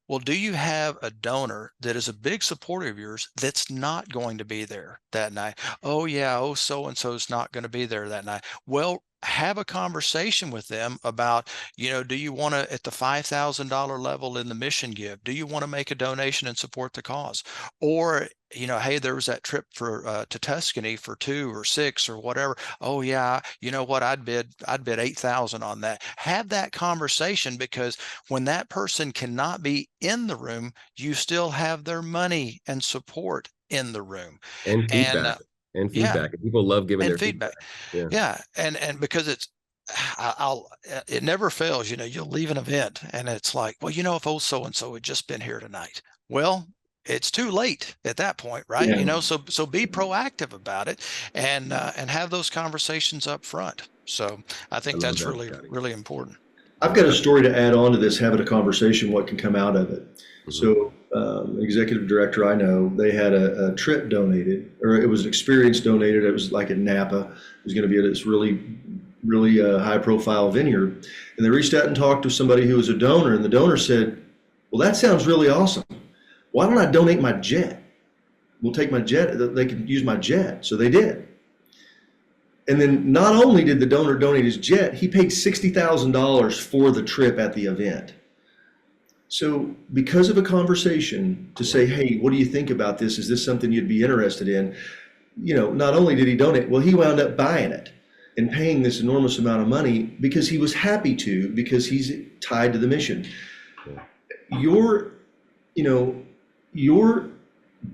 well, do you have a donor that is a big supporter of yours that's not going to be there that night? Oh yeah, so-and-so's not going to be there that night. Well, have a conversation with them about, do you want to, at the $5,000 level in the mission give, do you want to make a donation and support the cause? Or, hey, there was that trip for to Tuscany for 2 or 6 or whatever. Oh yeah, you know what? I'd bid 8,000 on that. Have that conversation, because when that person cannot be in the room, you still have their money and support in the room. And And feedback. And yeah, feedback. And people love giving and their feedback. Yeah. Yeah, and because it's, it never fails. You'll leave an event and it's like, well, if old so and so had just been here tonight. Well, it's too late at that point, right? Yeah. So be proactive about it, and have those conversations up front. So I think I love that's that, really, Scotty. really important. I've got a story to add on to this, having a conversation, what can come out of it. Mhm. So, executive director I know, they had a trip donated, or it was an experience donated. It was like at Napa. It was going to be at this really, really high profile vineyard. And they reached out and talked to somebody who was a donor, and the donor said, well, that sounds really awesome. Why don't I donate my jet? We'll take my jet. They can use my jet. So they did. And then not only did the donor donate his jet, he paid $60,000 for the trip at the event. So because of a conversation to say, hey, what do you think about this? Is this something you'd be interested in? Not only did he donate, well, he wound up buying it and paying this enormous amount of money because he was happy to, because he's tied to the mission. Your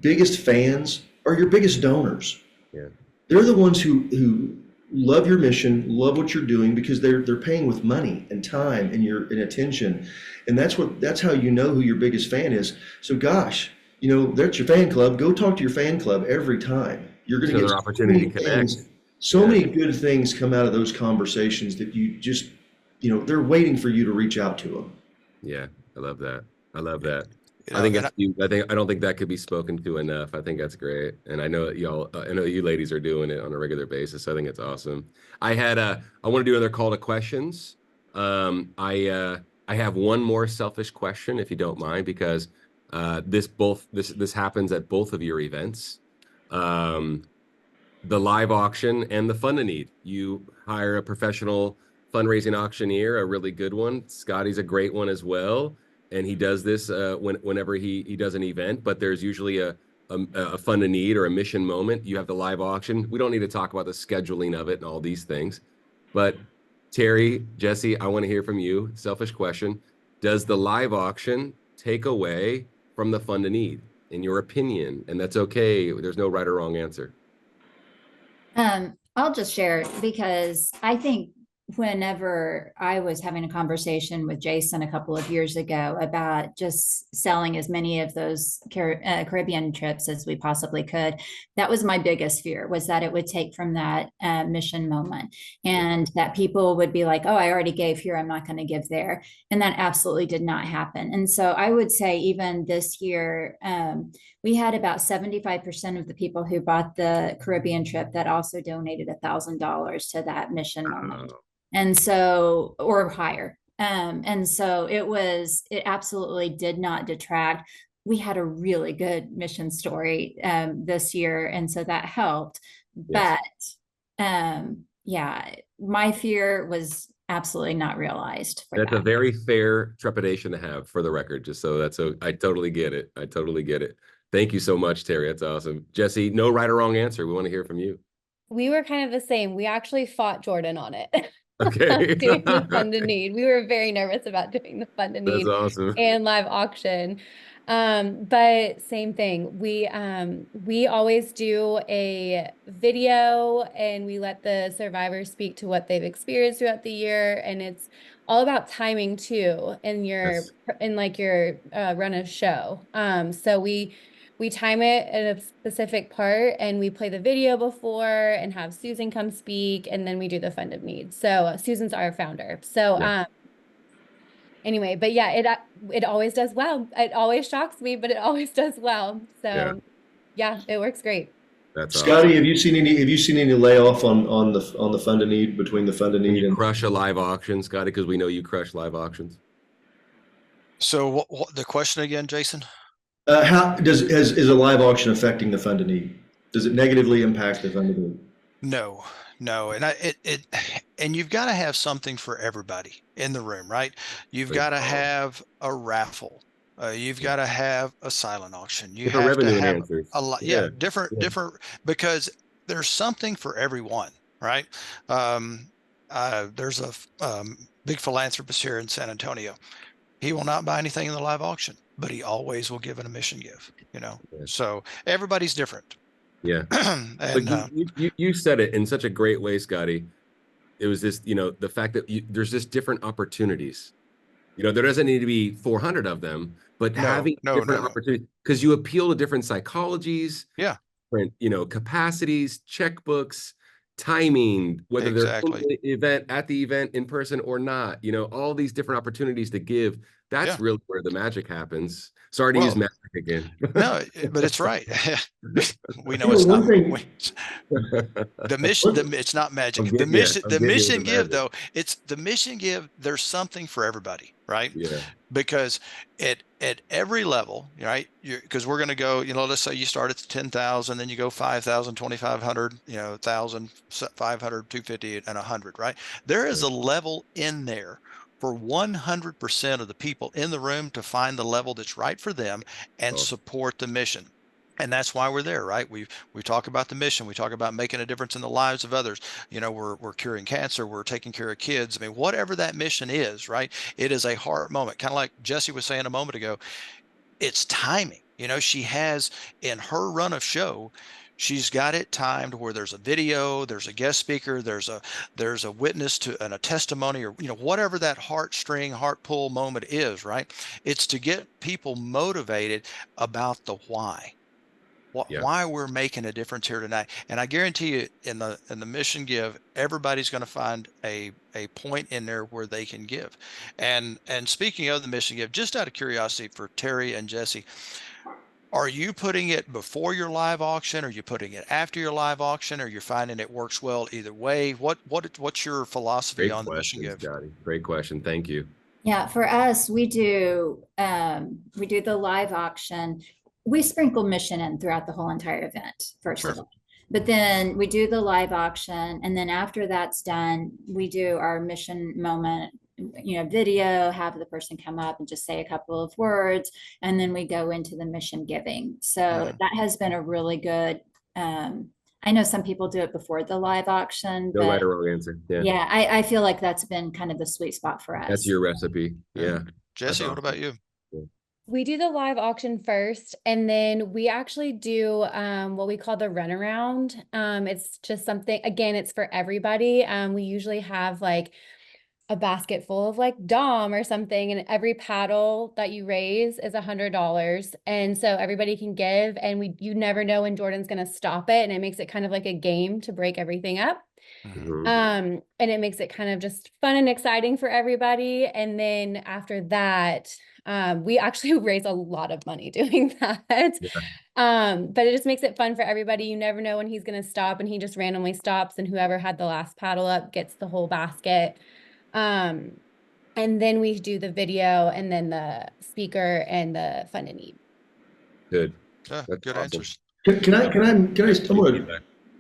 biggest fans are your biggest donors. Yeah. They're the ones who love your mission, love what you're doing, because they're paying with money and time and attention. And that's how you know who your biggest fan is. So gosh, that's your fan club. Go talk to your fan club every time. You're going to get opportunity to connect. So many good things come out of those conversations that you just, they're waiting for you to reach out to them. Yeah, I love that. I love that. I think I don't think that could be spoken to enough. I think that's great, and I know that y'all. I know you ladies are doing it on a regular basis. So I think it's awesome. I want to do another call to questions. I have one more selfish question, if you don't mind, because this happens at both of your events, the live auction and the Fund a Need. You hire a professional fundraising auctioneer, a really good one. Scotty's a great one as well. And he does this whenever he does an event, but there's usually a Fund a Need or a mission moment. You have the live auction. We don't need to talk about the scheduling of it and all these things. But Terri, Jessie, I want to hear from you. Selfish question. Does the live auction take away from the Fund a Need, in your opinion? And that's okay. There's no right or wrong answer. I'll just share, because I think whenever I was having a conversation with Jason a couple of years ago about just selling as many of those Caribbean trips as we possibly could, that was my biggest fear, was that it would take from that mission moment, and that people would be like, oh, I already gave here, I'm not going to give there. And that absolutely did not happen. And so I would say even this year, we had about 75% of the people who bought the Caribbean trip that also donated $1,000 to that mission moment. And so, or higher. And so it absolutely did not detract. We had a really good mission story this year, and so that helped. Yes. But yeah, my fear was absolutely not realized. That's a very fair trepidation to have, for the record, just so I totally get it. I totally get it. Thank you so much, Terri. That's awesome. Jessie, no right or wrong answer. We want to hear from you. We were kind of the same. We actually fought Jordan on it. Okay. Doing the Fund a Need. We were very nervous about doing the Fund a Need. That's awesome. And live auction. But same thing. We always do a video, and we let the survivors speak to what they've experienced throughout the year. And it's all about timing too, in your run a show. So we time it at a specific part, and we play the video before and have Susan come speak, and then we do the Fund a Need. So Susan's our founder. So anyway, but yeah, it always does well. It always shocks me, but it always does well. So yeah, it works great. That's Scotty, awesome. Have you seen any layoff on the Fund a Need, between the Fund a Need and crush a live auction, Scotty? Because we know you crush live auctions. So what the question again, Jason? How is a live auction affecting the Fund a Need? Does it negatively impact the Fund a Need? No, and and you've got to have something for everybody in the room, right? You've Great got to call. have a raffle. You've got to have a silent auction. You Different have to revenue have enhancers. a lot, Yeah. different, because there's something for everyone, right? There's a big philanthropist here in San Antonio. He will not buy anything in the live auction, but he always will give an admission gift, Yeah. So everybody's different. Yeah. And But you said it in such a great way, Scotty. It was this, the fact that there's just different opportunities. There doesn't need to be 400 of them, but having different opportunities, because you appeal to different psychologies, different, capacities, checkbooks, timing, whether they're at the event in person or not, all these different opportunities to give. That's really where the magic happens. Sorry to use magic again. No, but it's right. We know it's not. The mission, it's not magic. The mission give, though, it's the mission give. There's something for everybody, right? Yeah. Because at every level, right? Because we're going to go, let's say you start at 10,000, then you go 5,000, 2,500, 1,000, 500, 250, and 100, right? There is a level in there for 100% of the people in the room to find the level that's right for them and support the mission. And that's why we're there, right? We talk about the mission. We talk about making a difference in the lives of others. We're curing cancer. We're taking care of kids. I mean, whatever that mission is, right? It is a heart moment. Kind of like Jessie was saying a moment ago, it's timing. She has, in her run of show, she's got it timed where there's a video, there's a guest speaker, there's a witness to and a testimony, or whatever that heartstring, heart pull moment is, right? It's to get people motivated about the why. Why we're making a difference here tonight. And I guarantee you, in the mission give, everybody's going to find a point in there where they can give. And speaking of the mission give, just out of curiosity for Terri and Jessie, are you putting it before your live auction? Are you putting it after your live auction? Or you're finding it works well either way? What's your philosophy on the mission give? Scotty. Great question. Thank you. Yeah, for us, we do the live auction. We sprinkle mission in throughout the whole entire event, first of all. But then we do the live auction, and then after that's done, we do our mission moment, video, have the person come up and just say a couple of words, and then we go into the mission giving. So that has been a really good, I know some people do it before the live auction. No right or wrong answer. Yeah, I feel like that's been kind of the sweet spot for us. That's your recipe. Yeah. Jessie, what about you? We do the live auction first, and then we actually do what we call the runaround. It's just something, again, it's for everybody. We usually have like a basket full of like Dom or something, and every paddle that you raise is $100. And so everybody can give, and you never know when Jordan's going to stop it. And it makes it kind of like a game to break everything up. And it makes it kind of just fun and exciting for everybody. And then after that, we actually raise a lot of money doing that. But it just makes it fun for everybody. You never know when he's going to stop, and he just randomly stops, and whoever had the last paddle up gets the whole basket. And then we do the video, and then the speaker and the fund and need. Good. Good awesome answers. Can I I'm going to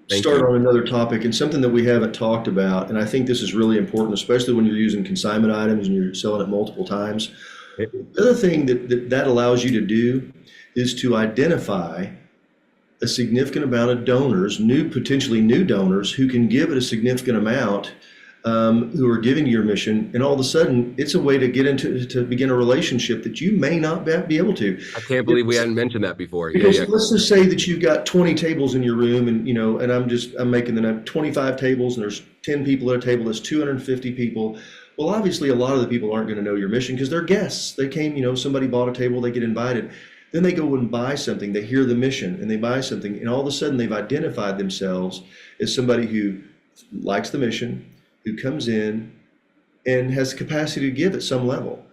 start on another topic, and something that we haven't talked about, and I think this is really important, especially when you're using consignment items and you're selling it multiple times. The other thing that allows you to do is to identify a significant amount of donors, potentially new donors, who can give it a significant amount, who are giving to your mission, and all of a sudden it's a way to begin a relationship that you may not be able to. I can't believe we hadn't mentioned that before. Because let's just say that you've got 20 tables in your room, and and I'm making the 25 tables, and there's 10 people at a table. That's 250 people. Well, obviously, a lot of the people aren't going to know your mission because they're guests. They came, somebody bought a table, they get invited. Then they go and buy something. They hear the mission and they buy something. And all of a sudden, they've identified themselves as somebody who likes the mission, who comes in and has the capacity to give at some level.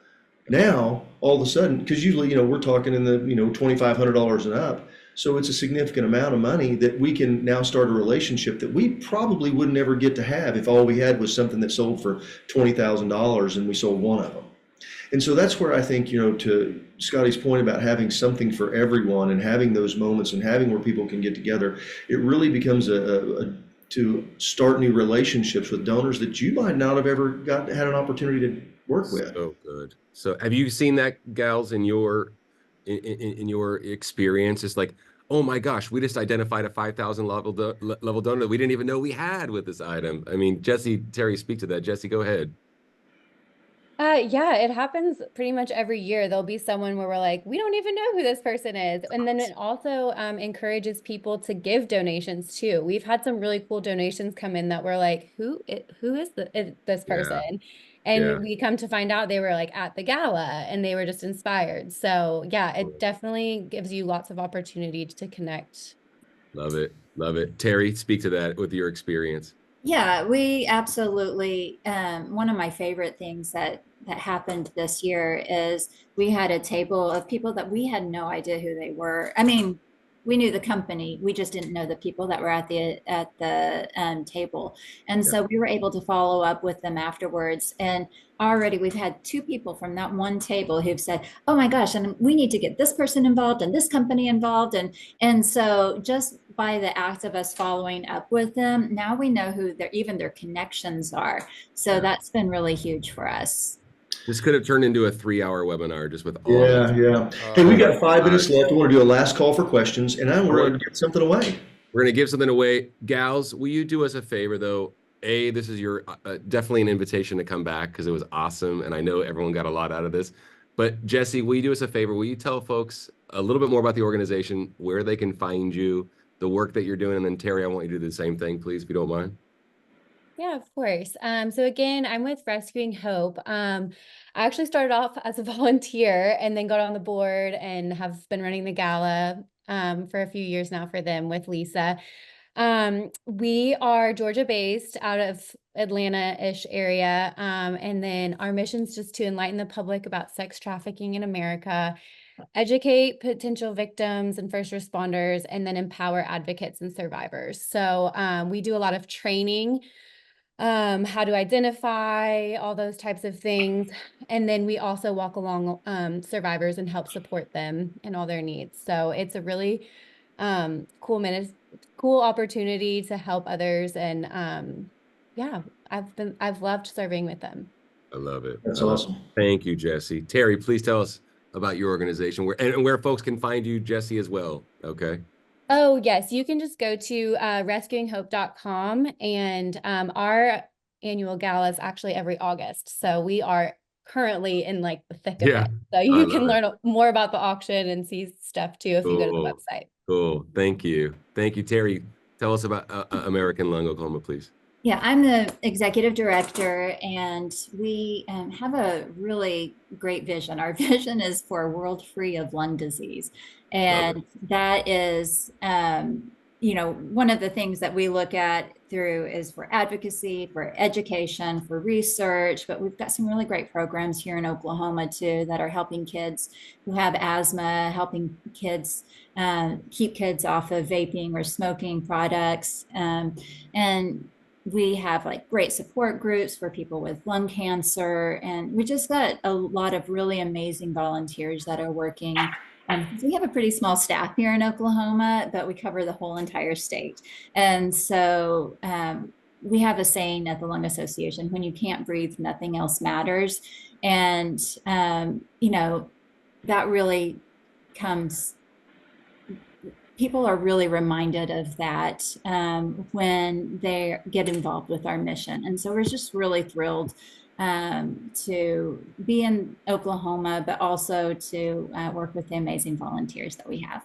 Now, all of a sudden, because usually, we're talking in the, $2,500 and up. So it's a significant amount of money that we can now start a relationship that we probably would never get to have if all we had was something that sold for $20,000 and we sold one of them. And so that's where I think, to Scotty's point about having something for everyone and having those moments and having where people can get together, it really becomes to start new relationships with donors that you might not have ever had an opportunity to work with. So good. So have you seen that, gals, in your experience? It's like, oh my gosh, we just identified a 5,000 level donor that we didn't even know we had with this item. I mean, Jessie, Terri, speak to that. Jessie, go ahead. Yeah, it happens pretty much every year. There'll be someone where we're like, we don't even know who this person is. And then it also encourages people to give donations too. We've had some really cool donations come in that we're like, who is this person? And we come to find out they were like at the gala and they were just inspired. So yeah, it definitely gives you lots of opportunity to connect. Love it. Love it. Terri, speak to that with your experience. Yeah, we absolutely, one of my favorite things that happened this year is we had a table of people that we had no idea who they were. I mean, we knew the company, we just didn't know the people that were at the table. And so we were able to follow up with them afterwards. And already we've had 2 people from that one table who've said, oh my gosh, and we need to get this person involved and this company involved. And so just by the act of us following up with them, now we know who even their connections are. So that's been really huge for us. This could have turned into a 3-hour webinar just with all. Yeah. Hey, we got 5 minutes left. We want to do a last call for questions, and I want to give something away. We're going to give something away. Gals, will you do us a favor, though? This is your definitely an invitation to come back because it was awesome, and I know everyone got a lot out of this. But Jessie, will you do us a favor? Will you tell folks a little bit more about the organization, where they can find you, the work that you're doing, and then Terri, I want you to do the same thing, please, if you don't mind. Yeah, of course. So again, I'm with Rescuing Hope. I actually started off as a volunteer and then got on the board and have been running the gala for a few years now for them with Lisa. We are Georgia based out of Atlanta-ish area. And then our mission is just to enlighten the public about sex trafficking in America, educate potential victims and first responders, and then empower advocates and survivors. So we do a lot of training, how to identify all those types of things. And then we also walk along survivors and help support them in all their needs. So it's a really cool opportunity to help others. And yeah, I've loved serving with them. I love it. That's awesome. Thank you, Jessie. Terri, please tell us about your organization and where folks can find you, Jessie, as well. Okay. Oh, yes. You can just go to rescuinghope.com, and our annual gala is actually every August. So we are currently in like the thick of it. So you can learn more about the auction and see stuff too if you go to the website. Cool. Thank you. Thank you, Terri. Tell us about American Lung Oklahoma, please. Yeah, I'm the executive director, and we have a really great vision. Our vision is for a world free of lung disease. And that is, one of the things that we look at through is for advocacy, for education, for research, but we've got some really great programs here in Oklahoma too that are helping kids who have asthma, helping kids keep kids off of vaping or smoking products. And we have like great support groups for people with lung cancer. And we just got a lot of really amazing volunteers that are working. We have a pretty small staff here in Oklahoma, but we cover the whole entire state. And so we have a saying at the Lung Association, when you can't breathe, nothing else matters. And, that really comes, people are really reminded of that when they get involved with our mission. And so we're just really thrilled to be in Oklahoma, but also to work with the amazing volunteers that we have.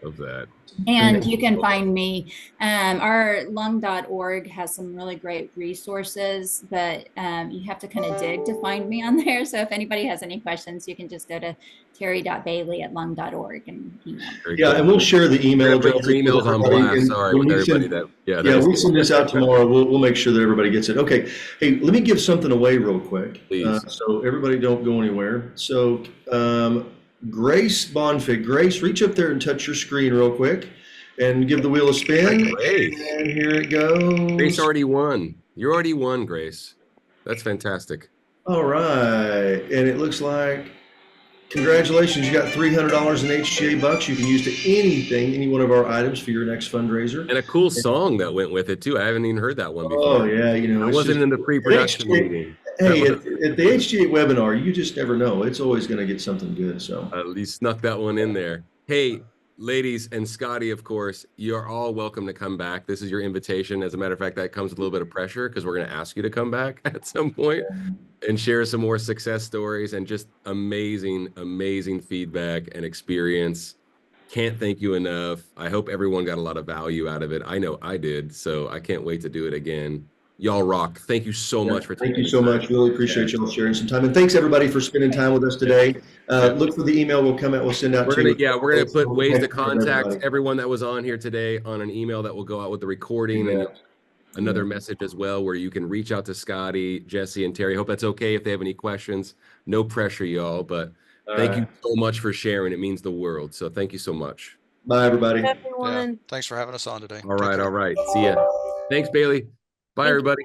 Of that. And you can find me, our lung.org has some really great resources, but you have to kind of dig to find me on there. So if anybody has any questions, you can just go to terri.bailey@lung.org and email. Yeah, and we'll share the email address. Emails on blast. Sorry, with everybody we send this out tomorrow. We'll make sure that everybody gets it. Okay. Hey, let me give something away real quick. So everybody don't go anywhere. So Grace Bonfig. Grace, reach up there and touch your screen real quick and give the wheel a spin. And here it goes. Grace already won. You already won, Grace. That's fantastic. All right. And it looks like Congratulations, you got $300 in HGA bucks you can use to anything, any one of our items for your next fundraiser. And a cool song that went with it too. I haven't even heard that one before. Oh yeah, you know, I it's wasn't just, in the pre-production HGA meeting. hey, at the HGA webinar, you just never know. It's always going to get something good. So You snuck that one in there. Hey, ladies and Scotty, of course, you're all welcome to come back. This is your invitation. As a matter of fact, that comes with a little bit of pressure because we're going to ask you to come back at some point and share some more success stories and just amazing, amazing feedback and experience. Can't thank you enough. I hope everyone got a lot of value out of it. I know I did, so I can't wait to do it again. Y'all rock. Thank you so much for taking Thank you so much. Really appreciate y'all sharing some time. And thanks everybody for spending time with us today. Look for the email we'll send out to you. We're gonna put ways to contact everyone that was on here today on an email that will go out with the recording and another message as well where you can reach out to Scotty, Jessie, and Terri. Hope that's okay if they have any questions. No pressure, y'all, but thank you so much for sharing. It means the world. So thank you so much. Bye, everybody. Everyone. Thanks for having us on today. All right. See ya. Thanks, Bailey. Bye, everybody.